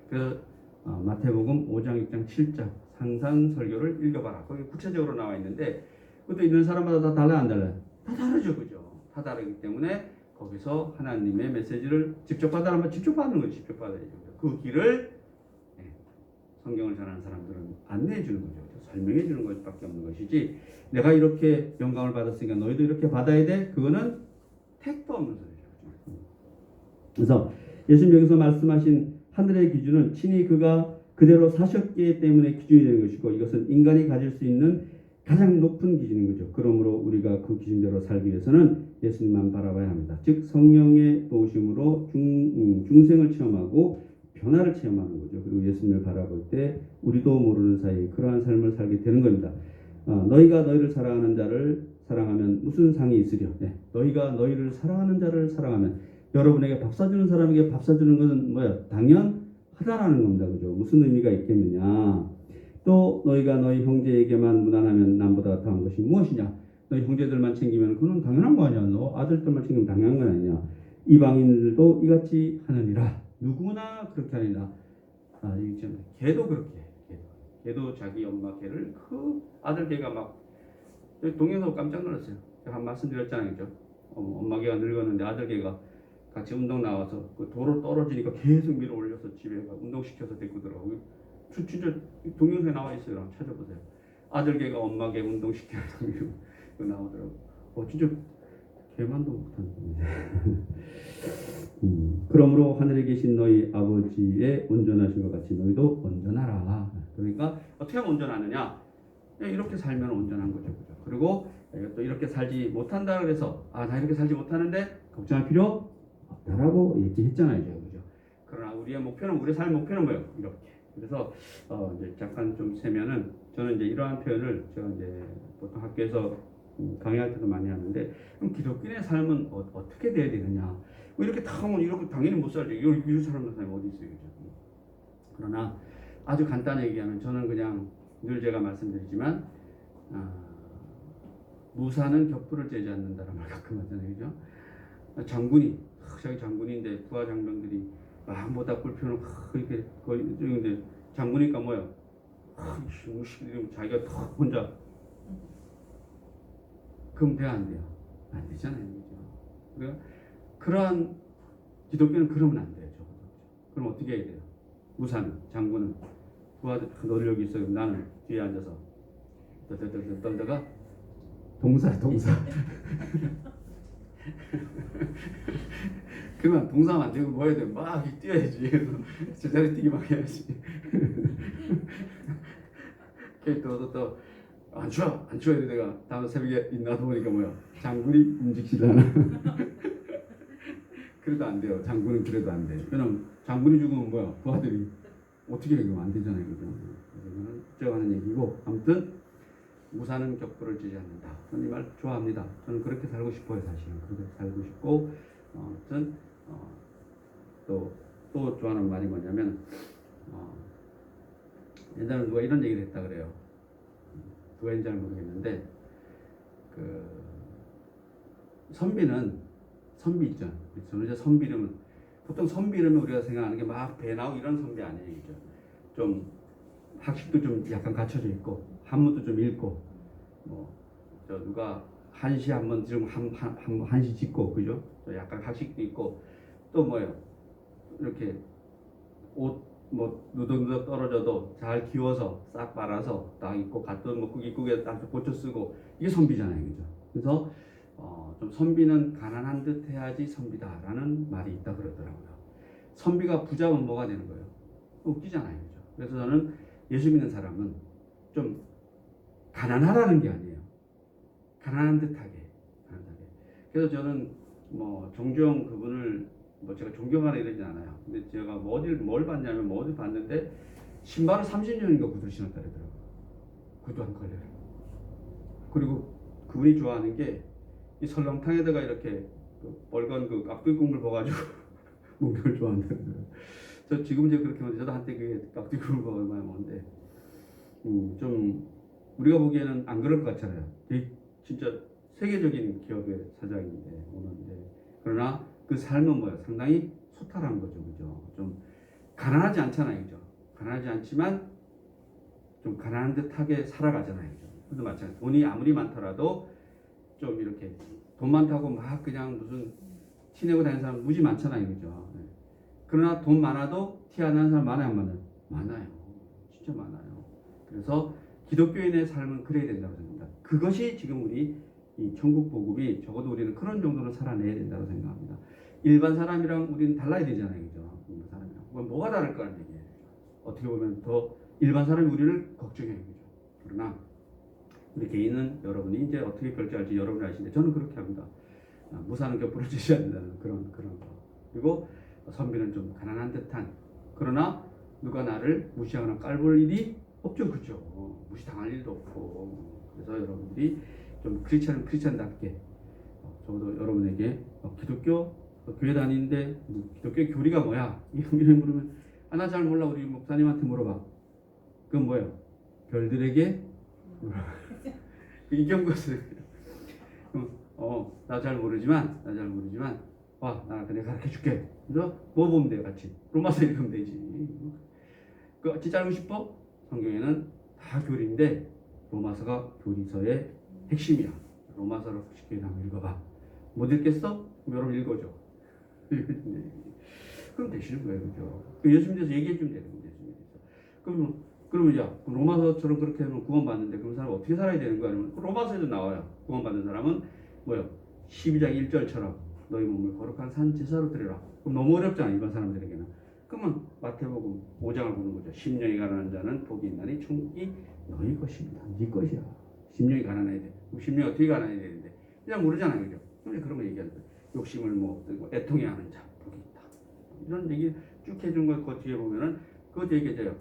그래서 마태복음 5장, 6장, 7장 상상설교를 읽어봐라. 거기 구체적으로 나와 있는데 그것도 있는 사람마다 다 달라요, 안 달라요? 다 다르죠, 그죠? 다 다르기 때문에 거기서 하나님의 메시지를 직접 받아라면 직접 받는 거죠. 직접 받아야죠. 그 길을 성경을 전하는 사람들은 안내해 주는 거죠. 설명해 주는 것밖에 없는 것이지 내가 이렇게 영광을 받았으니까 너희도 이렇게 받아야 돼? 그거는 택도 없는 소리죠. 그래서 예수님 여기서 말씀하신 하늘의 기준은 친히 그가 그대로 사셨기 때문에 기준이 되는 것이고 이것은 인간이 가질 수 있는 가장 높은 기준인 거죠. 그러므로 우리가 그 기준대로 살기 위해서는 예수님만 바라봐야 합니다. 즉 성령의 도우심으로 중생을 체험하고 변화를 체험하는 거죠. 그리고 예수님을 바라볼 때 우리도 모르는 사이 그러한 삶을 살게 되는 겁니다. 너희가 너희를 사랑하는 자를 사랑하면 무슨 상이 있으려? 너희가 너희를 사랑하는 자를 사랑하면 여러분에게 밥 사주는 사람에게 밥 사주는 것은 뭐야? 당연하다라는 겁니다. 그죠? 무슨 의미가 있겠느냐? 또 너희가 너희 형제에게만 무난하면 남보다 더한 것이 무엇이냐? 너희 형제들만 챙기면 그건 당연한 거 아니야? 너 아들들만 챙기면 당연한 거 아니냐? 이방인들도 이같이 하느니라. 누구나 그렇게 하느니라. 걔도 그렇게 해. 걔도 자기 엄마 걔를 그 아들 걔가 막 동영상 깜짝 놀랐어요. 제가 한 말씀 드렸잖아요. 그죠? 엄마 걔가 늙었는데 아들 걔가 같이 운동 나와서 그 도로 떨어지니까 계속 밀어 올려서 집에 운동시켜서 데리고 들어가고 진짜 동영상에 나와 있어요. 찾아보세요. 아들 걔가 엄마 걔 운동시켜서 나오더라고. 진짜 개만도 못하는데. 그러므로 하늘에 계신 너희 아버지의 온전하신 것 같이 너희도 온전하라. 그러니까 어떻게 하면 온전하느냐? 이렇게 살면 온전한 거죠. 그리고 또 이렇게 살지 못한다 그래서 나 이렇게 살지 못하는데 걱정할 필요 없다라고 얘기했잖아요. 그죠? 그러나 우리의 목표는 우리의 삶의 목표는 뭐예요? 이렇게. 그래서 이제 잠깐 좀 세면은 저는 이제 이러한 표현을 제가 이제 보통 학교에서 강의할 때도 많이 하는데, 그럼 기독교인의 삶은 어떻게 돼야 되느냐? 뭐 이렇게 다 하면 이렇게 당연히 못 살죠. 이런 사람들 어디 있어요, 그죠? 그러나 아주 간단히 얘기하면 저는 그냥 늘 제가 말씀드리지만 무사는 격부를 째지 않는다라는 말 가끔 하잖아요, 그죠? 장군이 자기 장군인데 부하 장병들이 막 모닥불 피우는 이렇게 거의 근데 장군이니까 뭐야? 자기가 혼자 그럼 돼야 안 돼요? 안 되잖아요, 그죠? 그러니까 그러한 기독교는 그러면 안 돼요, 적어도. 그럼 어떻게 해야 돼요? 무사는 장군은 부하들 노력이 있어. 나는 뒤에 앉아서 떨다가 동사 그러면 동사만 안 되고 뭐 해야 돼? 막 뛰어야지. 제자리 뛰기 막 해야지. 또안 추워 이러다가 다음 새벽에 나도 보니까 뭐야? 장군이 움직이잖아. 그래도 안 돼요. 장군은 그래도 안 돼. 왜냐면 장군이 죽으면 뭐야? 부하들이 어떻게 해? 그러면 안 되잖아요, 그죠? 이거는 제가 하는 얘기고, 아무튼 무사는 격부를 찌지 않는다. 저는 이 말 좋아합니다. 저는 그렇게 살고 싶어요, 사실은. 그렇게 살고 싶고, 아무튼 또 좋아하는 말이 뭐냐면, 옛날에 누가 이런 얘기를 했다 그래요. 누가 인지 잘 모르겠는데, 선비 있죠. 저는 이제 선비라면 보통 선비라면 우리가 생각하는 게 막 배 나오고 이런 선비 아니에요, 그죠? 좀 학식도 좀 약간 갖춰져 있고 한문도 좀 읽고 저 누가 한시 한번 지금 한시 짓고 그죠? 또 약간 학식도 있고 또 뭐예요? 이렇게 옷 누더누더 떨어져도 잘 기워서 싹 빨아서 딱 입고 갔던 국에 딱 고쳐 쓰고 이게 선비잖아요, 그죠? 그래서 좀 선비는 가난한 듯 해야지 선비다라는 말이 있다 그러더라고요. 선비가 부자면 뭐가 되는 거예요? 웃기잖아요, 그죠? 그래서 저는 예수 믿는 사람은 좀 가난하라는 게 아니에요. 가난한 듯하게. 그래서 저는 정주영 그분을 제가 존경하는 이러진 않아요. 근데 제가 뭘 봤냐면 어디 봤는데 신발을 30년인가 구두 신었다 그러더라고요. 구두 한 컬레를. 그리고 그분이 좋아하는 게 이 설렁탕에다가 이렇게 빨간 깍두기 국물 부어가지고 먹는 걸 좋아한다고요. 저 지금 이제 그렇게 먹는데 저도 한때 그게 깍두기 국물 부어 얼마나 먹는데 좀 우리가 보기에는 안 그럴 것 같잖아요. 되게 진짜 세계적인 기업의 사장인데 오는데 그러나 그 삶은 뭐야? 상당히 소탈한 거죠, 그죠? 좀 가난하지 않잖아요, 그죠? 가난하지 않지만 좀 가난한 듯하게 살아가잖아요, 그죠? 그것도 마찬가지. 돈이 아무리 많더라도 좀 이렇게 돈 많다고 막 그냥 무슨 티내고 다니는 사람 무지 많잖아요, 그죠? 네. 그러나 돈 많아도 티 안 나는 사람 많아요, 안 많아요? 많아요, 진짜 많아요. 그래서 기독교인의 삶은 그래야 된다고 생각합니다. 그것이 지금 우리 이 천국 복음이 적어도 우리는 그런 정도로 살아내야 된다고 생각합니다. 일반 사람이랑 우리는 달라야 되잖아요, 그죠? 일반 사람이랑 뭐가 다를까라는 얘기예요. 어떻게 보면 더 일반 사람이 우리를 걱정해요, 그죠? 그러나 우리 개인은 여러분이 이제 어떻게 결정할지 여러분이 아시는데 저는 그렇게 합니다. 무사는 격부를 지지 않는다는 그런 거. 그리고 선비는 좀 가난한 듯한 그러나 누가 나를 무시하거나 깔볼 일이 없죠, 그죠? 무시당할 일도 없고 그래서 여러분들이 좀 크리스찬답게 적어도 여러분에게 기독교 교회 다니는데 기독교 교리가 뭐야? 이런 물으면 나 잘 몰라. 우리 목사님한테 물어봐. 그건 뭐예요? 별들에게 이 경고였어요. 나 잘 모르지만 와, 나 내가 가르쳐 줄게. 그래서 뭐 보면 돼요, 같이 로마서 읽으면 되지. 그 진짜 알고 싶어? 성경에는 다 교리인데 로마서가 교리서의 핵심이야. 로마서를 쉽게 한번 읽어봐. 못 읽겠어? 그럼 여러분 읽어줘. 그럼 되시는 거예요, 그죠? 예수님 대해서 얘기해 주면 되는 거예요, 예수님 대해서. 그러면 야, 로마서처럼 그렇게 하면 구원받는데 그런 사람 어떻게 살아야 되는 거야? 아니면 로마서에도 나와요. 구원받는 사람은 뭐요? 12장 1절처럼 너희 몸을 거룩한 산 제사로 드려라. 그럼 너무 어렵잖아, 일반 사람들에게는. 그러면 마태복음 5장을 보는 거죠. 심령이 가난한 자는 복이 있나니 천국이 너희 것입니다. 네 것이야. 심령이 가난해야 돼. 심령이 어떻게 가난해야 되는데 그냥 모르잖아요, 그죠? 그런데 그런 거 얘기하는 거예요. 욕심을 애통해 하는 자 복이 있다. 이런 얘기 쭉 해준 걸 그 뒤에 보면은 그것 얘기해줘요.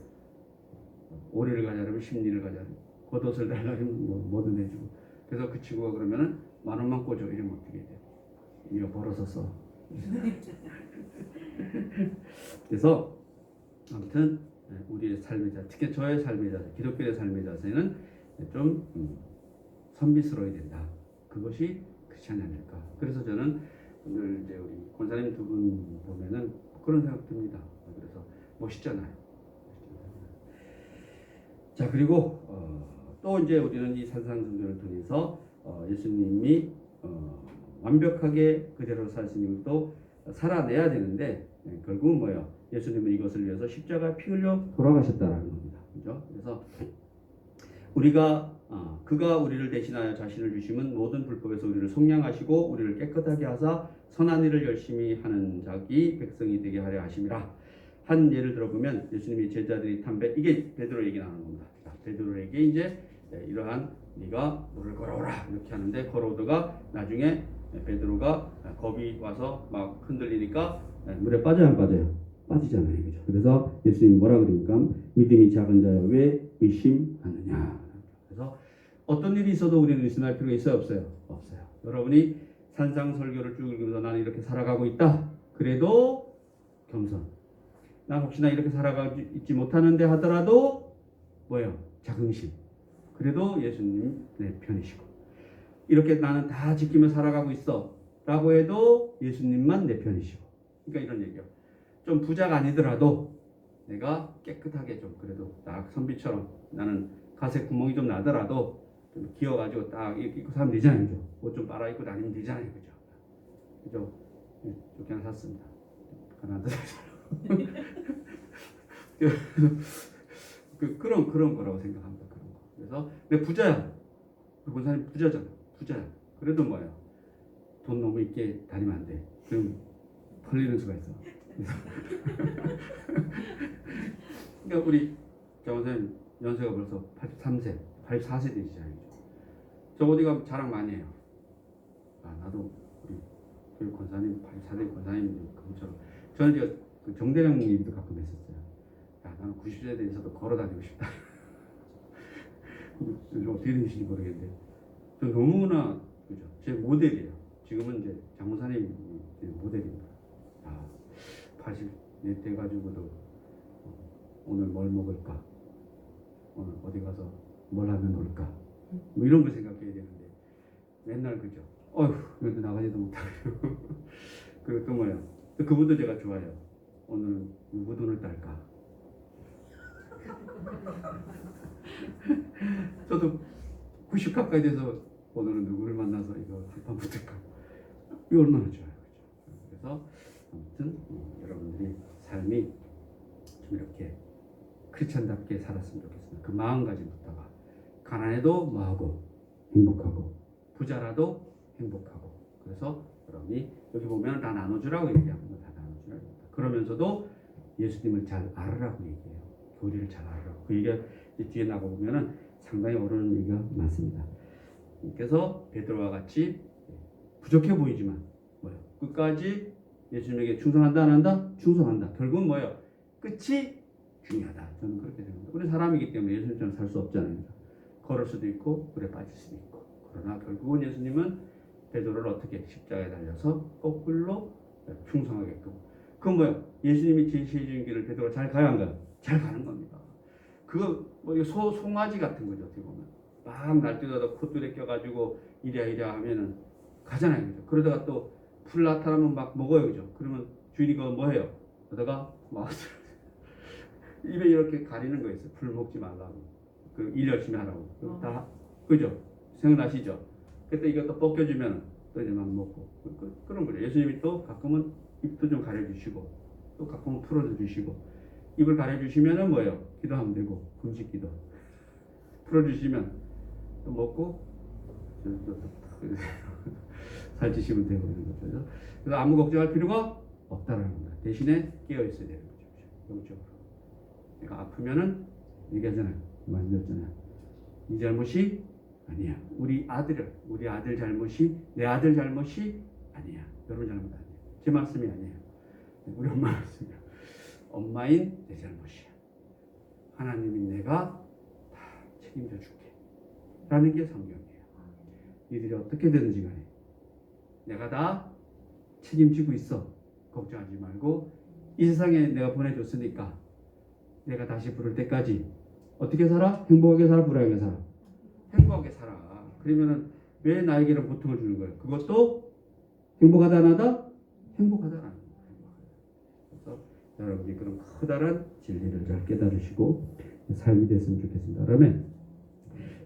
오리를 가자면 심리를 가자면 겉옷을 달라면 뭐든 해주고 그래서 그 친구가 그러면은 10,000원만 꿔줘 이러면 어떻게 돼요? 이거 벌어서 써. 그래서 아무튼 우리의 삶의 자세, 특히 저의 삶의 자세, 기독교의 삶의 자세는 좀 선비스러워야 된다. 그것이 크리스찬이 아닐까. 그래서 저는 오늘 이제 우리 권사님 두 분 보면은 그런 생각 듭니다. 그래서 멋있잖아요. 자, 그리고 또 이제 우리는 이 산상순전을 통해서 예수님이 완벽하게 그대로 사시는 것도 살아내야 되는데 결국은 뭐예요? 예수님은 이것을 위해서 십자가 피 흘려 돌아가셨다라는 겁니다. 그죠? 그래서 우리가 그가 우리를 대신하여 자신을 주심은 모든 불법에서 우리를 속량하시고 우리를 깨끗하게 하사 선한 일을 열심히 하는 자기 백성이 되게 하려 하심이라. 한 예를 들어보면 예수님이 제자들이 이게 베드로 얘기 나오는 겁니다. 베드로에게 이제 이러한 네가 물을 걸어오라 이렇게 하는데 걸어오다가 나중에 베드로가 겁이 와서 막 흔들리니까 물에 빠져요 안 빠져요? 빠지잖아요. 그죠? 그래서 예수님이 뭐라 그러니까 믿음이 작은 자여 왜 의심하느냐. 그래서 어떤 일이 있어도 우리는 의심할 필요가 있어요 없어요? 없어요. 여러분이 산상설교를 쭉 읽으면서 나는 이렇게 살아가고 있다. 그래도 겸손. 난 혹시나 이렇게 살아가고 있지 못하는데 하더라도 뭐예요? 자긍심. 그래도 예수님 내 편이시고 이렇게 나는 다 지키며 살아가고 있어 라고 해도 예수님만 내 편이시고 그러니까 이런 얘기요. 좀 부자가 아니더라도 내가 깨끗하게 좀 그래도 딱 선비처럼 나는 가색 구멍이 좀 나더라도 좀 기어가지고 딱 입고 사면 되잖아요. 그죠? 옷 좀 빨아 입고 다니면 되잖아요. 그죠? 그죠? 좋게 하나 샀습니다. 가난한데 그런 거라고 생각합니다. 그런 거. 그래서 내 부자야. 그 권사님 부자잖아. 부자야. 그래도 뭐야? 돈 너무 있게 다니면 안 돼. 그럼 털리는 수가 있어. 그러니까 우리 권사님 연세가 벌써 83세, 84세 되시잖아요. 저 어디 가면 자랑 많이 해요. 나도 우리 교육 권사님 84세 권사님 그분처럼 저는 이제 그 정대령 얘기도 가끔 했었어요. 나는 90세 돼서도 걸어 다니고 싶다. 어떻게 되시는지 모르겠는데 저 너무나 그죠? 제 모델이에요. 지금은 이제 장모사님 모델입니다. 80 돼가지고도 오늘 뭘 먹을까? 오늘 어디 가서 뭘 하면 놀까? 뭐 이런 거 생각해야 되는데 맨날 그죠? 여기 나가지도 못하고 그리고 또 뭐예요? 또 그분도 제가 좋아해요. 오늘은 누구 돈을 딸까? 저도 90 가까이 돼서 오늘은 누구를 만나서 이거 한판 붙을까? 이거 얼마나 좋아요. 그죠? 그래서 아무튼 여러분들이 삶이 좀 이렇게 크리스찬답게 살았으면 좋겠습니다. 그 마음가짐부터가 가난해도 뭐하고 행복하고 부자라도 행복하고 그래서 여러분이 여기 보면 다 나눠주라고 얘기합니다. 다 나눠주라고 합니다. 그러면서도 예수님을 잘 알으라고 얘기해요. 교리를 잘 알으라고. 그 얘기가 뒤에 나가보면은 상당히 어려운 얘기가 많습니다. 그래서 베드로와 같이 부족해 보이지만 뭐예요? 끝까지 예수님에게 충성한다 안 한다? 충성한다. 결국은 뭐예요? 끝이 중요하다. 저는 그렇게 생각합니다. 우리 사람이기 때문에 예수님처럼 살 수 없잖아요. 걸을 수도 있고 물에 빠질 수도 있고 그러나 결국은 예수님은 베드로를 어떻게 십자가에 달려서 거꾸로 충성하게끔 그건 뭐예요? 예수님이 제시해 주신 길을 베드로가 잘 가야 안 가요? 잘 가는 겁니다. 그거 뭐 송아지 같은 거죠. 어떻게 보면 막 날뛰다가 콧줄에 껴가지고 이랴 하면은 가잖아요. 그죠? 그러다가 또 풀 나타나면 막 먹어요. 그죠? 그러면 주인이 그거 뭐 해요? 그러다가 막 입에 이렇게 가리는 거 있어요. 풀 먹지 말라고. 그 일 열심히 하라고. 다 그죠? 생각나시죠? 그때 이것도 벗겨주면 또 이제 막 먹고 그런 거죠. 예수님이 또 가끔은 입도 좀 가려주시고 또 가끔은 풀어주시고 입을 가려주시면은 뭐예요? 기도하면 되고 금식 기도 풀어주시면 또 먹고 살찌시면 되고 이런 거죠. 그래서 아무 걱정할 필요가 없다라는 겁니다. 대신에 깨어 있어야 되는 거죠. 영적으로. 내가 아프면은 얘기하잖아요. 많이 들었잖아요. 네 잘못이 아니야. 우리 아들 잘못이 내 아들 잘못이 아니야. 여러분 잘못 아니에요. 제 말씀이 아니에요. 우리 엄마 말씀이에요. 엄마인 내 잘못이야. 하나님이 내가 다 책임져 줄게. 라는 게 성경이에요. 일이 어떻게 되는지 간에 내가 다 책임지고 있어. 걱정하지 말고 이 세상에 내가 보내줬으니까 내가 다시 부를 때까지 어떻게 살아? 행복하게 살아? 불행하게 살아? 행복하게 살아. 그러면은 왜 나에게는 고통을 주는 거예요? 그것도 행복하다 안 하다? 행복하다 안 하다. 그래서 여러분이 그런 커다란 진리를 잘 깨달으시고 삶이 됐으면 좋겠습니다. 그러면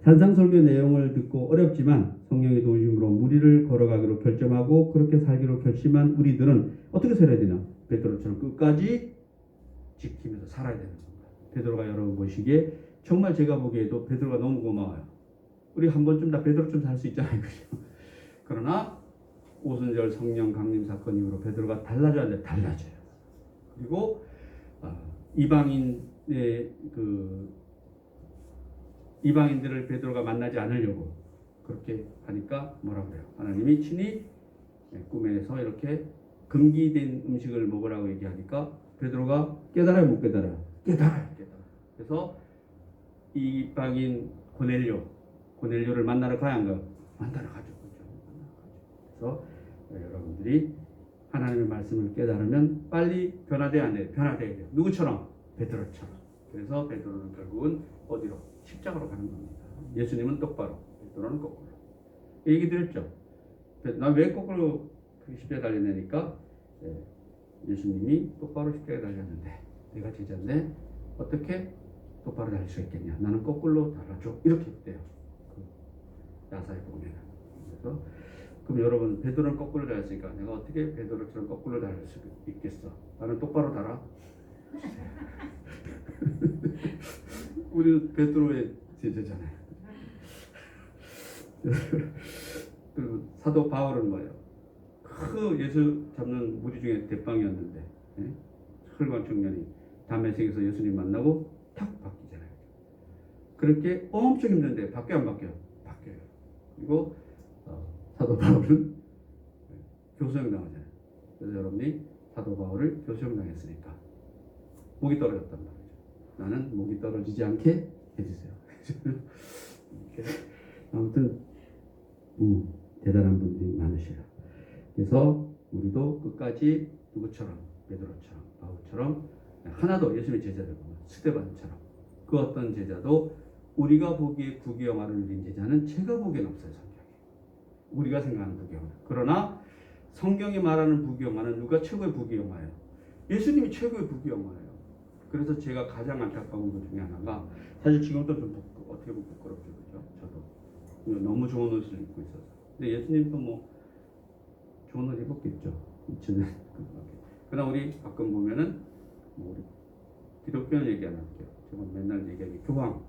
산상설교 내용을 듣고 어렵지만 성령의 도우심으로 무리를 걸어가기로 결정하고 그렇게 살기로 결심한 우리들은 어떻게 살아야 되냐? 베드로처럼 끝까지 지키면서 살아야 되는 겁니다. 베드로가 여러분 보시기에 정말 제가 보기에도 베드로가 너무 고마워요. 우리 한 번쯤 다 베드로처럼 살 수 있잖아요. 그죠? 그러나 오순절 성령 강림 사건 이후로 베드로가 달라져야 돼. 달라져요. 그리고 이방인들을 베드로가 만나지 않으려고 그렇게 하니까 뭐라 그래요? 하나님이 친히 꿈에서 이렇게 금기된 음식을 먹으라고 얘기하니까 베드로가 깨달아요, 못 깨달아요? 깨달아요. 그래서 이방인 고넬료를 만나러 가야 한 거예요. 만나러 가죠. 그래서 여러분들이 하나님의 말씀을 깨달으면 빨리 변화돼야 안 돼요. 변화돼야 돼요. 누구처럼? 베드로처럼. 그래서 베드로는 결국은 어디로? 십자가로 가는 겁니다. 예수님은 똑바로, 베드로는 거꾸로. 얘기 드렸죠. 나 왜 거꾸로 십자가에 달렸냐니까 예수님이 똑바로 십자가에 달렸는데 내가 제자인데 어떻게 똑바로 달릴 수 있겠냐? 나는 거꾸로 달아줘. 이렇게 돼요. 야사에 보면. 그래서 그럼 여러분 베드로는 거꾸로 달렸으니까 내가 어떻게 베드로처럼 거꾸로 달릴 수 있겠어? 나는 똑바로 달아. 우리는 베드로의 제자잖아요. 그리고 사도 바울은 뭐예요? 그 예수 잡는 무리 중에 대빵이었는데 혈관 청년이 다메섹에서 예수님 만나고 탁 바뀌잖아요. 그렇게 엄청 힘든데 바뀌어 안 바뀌어요? 바뀌어요. 그리고 사도 바울은 교수형 당하잖아요. 그래서 여러분이 사도 바울을 교수형 당했으니까 목이 떨어졌단 말이죠. 나는 목이 떨어지지 않게 해주세요. 아무튼 대단한 분들이 많으셔요. 그래서 우리도 끝까지 누구처럼? 베드로처럼, 바울처럼 하나도 예수님의 제자들 보면 스데반처럼 그 어떤 제자도 우리가 보기에 부귀영화를 누린 제자는 제가 보기엔 없어요. 성경에. 우리가 생각하는 부귀영화. 그러나 성경이 말하는 부귀영화는 누가 최고의 부귀영화예요? 예수님이 최고의 부귀영화예요. 그래서 제가 가장 안타까운 것 중에 하나가 사실 지금도 좀 어떻게 보면 부끄럽죠. 그렇죠? 저도 너무 좋은 옷을 입고 있어서. 근데 예수님도 뭐 좋은 옷 입었겠죠. 2000년. 그러나 우리 가끔 보면은 뭐 우리 기독교는 얘기 안 할게요. 제가 맨날 얘기하는 교황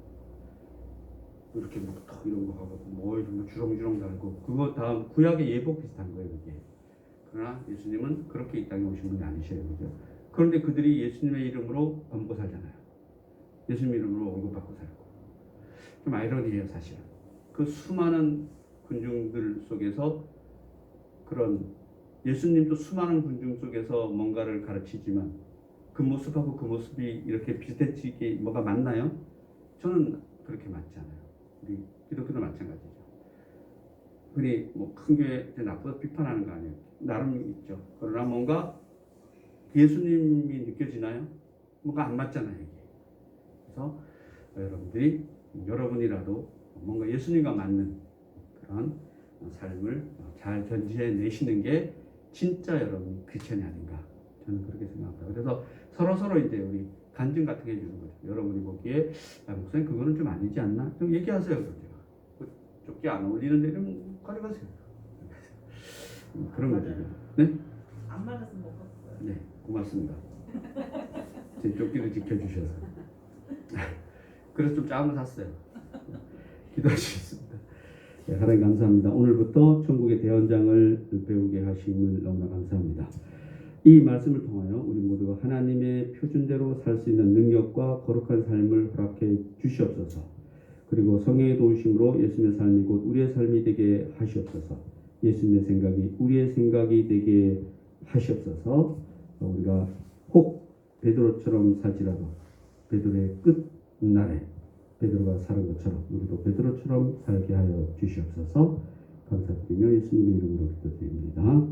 이렇게 막 이런 거 하고 뭐 이런 거 주렁주렁 달고 그거 다음 구약의 예복 비슷한 거예요. 그게. 그러나 예수님은 그렇게 이 땅에 오신 분이 아니셔요. 그죠? 그런데 그들이 예수님의 이름으로 밥 먹고 살잖아요. 예수님 이름으로 월급 받고 살고. 좀 아이러니해요, 사실은. 그 수많은 군중들 속에서 그런 예수님도 수많은 군중 속에서 뭔가를 가르치지만 그 모습하고 그 모습이 이렇게 비슷해지게 뭐가 맞나요? 저는 그렇게 맞지 않아요. 우리 기독교도 마찬가지죠. 흔히 뭐 큰 교회 나쁘다 비판하는 거 아니에요. 나름 있죠. 그러나 뭔가 예수님이 느껴지나요? 뭔가 안 맞잖아요. 이게. 그래서 여러분들이 여러분이라도 뭔가 예수님과 맞는 그런 삶을 잘 견지해 내시는 게 진짜 여러분 크리스천이 아닌가 저는 그렇게 생각합니다. 그래서 서로 이제 우리 간증 같은 게 해주는 거죠. 여러분이 보기에 목사님 그거는 좀 아니지 않나? 좀 얘기하세요. 그럼 제가 좁게 안 어울리는데 좀 가져가세요. 그런 거죠. 네? 안 맞았으면 못 봤어요. 네, 고맙습니다. 제 쫓기를 지켜주셔서. 그래서 좀 작은 거 샀어요. 기도하시겠습니다. 네, 하나님 감사합니다. 오늘부터 천국의 대원장을 배우게 하심을 너무나 감사합니다. 이 말씀을 통하여 우리 모두가 하나님의 표준대로 살 수 있는 능력과 거룩한 삶을 허락해 주시옵소서. 그리고 성령의 도우심으로 예수님의 삶이 곧 우리의 삶이 되게 하시옵소서. 예수님의 생각이 우리의 생각이 되게 하시옵소서. 우리가 혹 베드로처럼 살지라도 베드로의 끝날에 베드로가 살은 것처럼 우리도 베드로처럼 살게 하여 주시옵소서. 예수님의 이름으로 기도드립니다.